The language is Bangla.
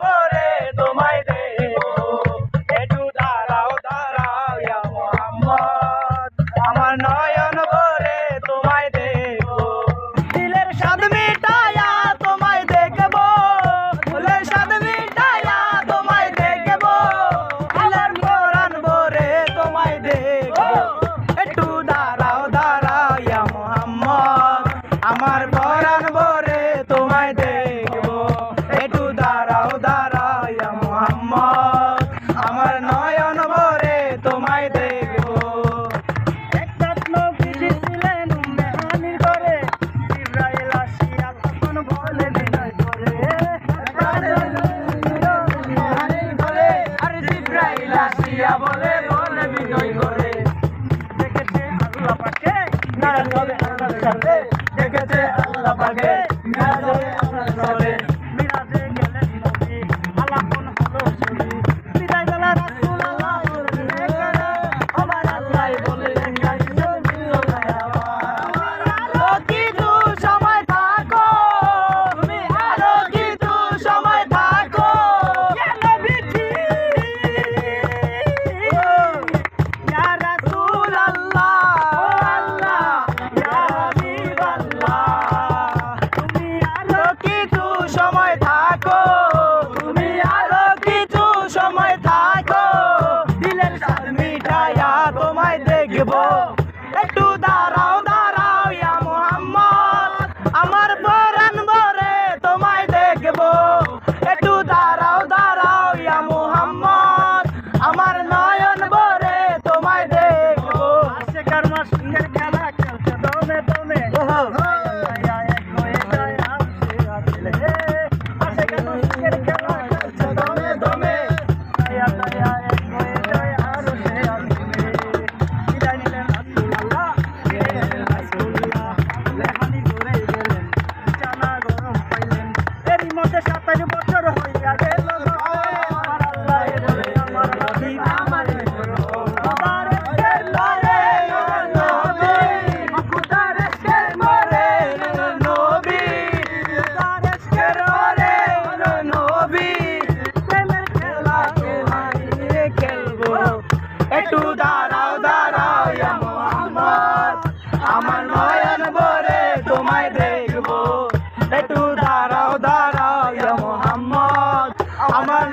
ভরে তোমায় দেখবো, একটু দাঁড়াও দাঁড়াও ইয়া মোহাম্মদ, আমার নয়ন ভরে তোমায় দেখবো, দিলের স্বাদ মিটায়া তোমায় দেখবো, দিলের স্বাদ মিটায়া তোমায় দেখবো, দিলের পরাণ ভরে তোমায় দেখবো, একটু দাঁড়াও দাঁড়াও ইয়া মোহাম্মদ, আমার পরাণ ভরে তোমায় দেখবো, একটু দাঁড়াও দাঁড়াও ইয়া মোহাম্মদ, আমার নয়ন ভরে তোমায় দেখবো। একরাত নবীজি ছিলেন মেহমানির ঘরে, জিবরাইল আসিয়া তখন বলে বিনয় করে, মেহমানির ঘরে আর জিবরাইল আসিয়া বলে বিনয় করে, দেখেছে আল্লাহ পাকে নারাজ হবে আল্লাহর সাথে, দেখেছে আল্লাহ পাকে নারাজ হবে আল্লাহর সাথে, মিরাজে গেলেন নবী আলাপন হলো ছবি, বিদায় বেলা রাসূলুল্লাহ আমার আল্লাহ বললেন আরো কিছু সময় থাকো, তুমি আরো কিছু সময় থাকো ইয়া নবীজি, ইয়া রাসূলুল্লাহ আল্লাহ ইয়া হাবিবাল্লাহ, তুমি আরো কিছু সময় থাকো, তুমি আরো কিছু সময় থাকো, দিলের স্বাদ মিটায়া তোমায় দেখবো, একটু দাঁড়াও দাঁড়াও ইয়া মোহাম্মদ, আমার পরাণ ভরে তোমায় দেখবো, একটু দাঁড়াও দাঁড়াও ইয়া মোহাম্মদ, আমার নয়ন ভরে তোমায় দেখবো। আশেকার মাসের খেলা খেলছে দমে দমে, আশেকার মাসের খেলা খেলছে দমে দমে, বিদায় নিলেন রাসূলুল্লাহ, রাসূলুল্লাহ লেহানি ঘুরে গেলেন, জানা গরম পাইলেন, এরই মধ্যে 27 বছর হইয়া গেল, আমার আল্লাহ বলে আমার হাবিব আমার খোদার এসকের মরে নবী, খোদার এসকের মরে নবী, খোদার এসকের মরে নবী, প্রেমের খেলা খেলাইয়ে খেলবো, একটু দাঁড়াও দাঁড়াও ইয়া মোহাম্মদ, আমার নয়ন ভরে তোমায় দেখবো, একটু দাঁড়াও দাঁড়াও ইয়া মোহাম্মদ, আমার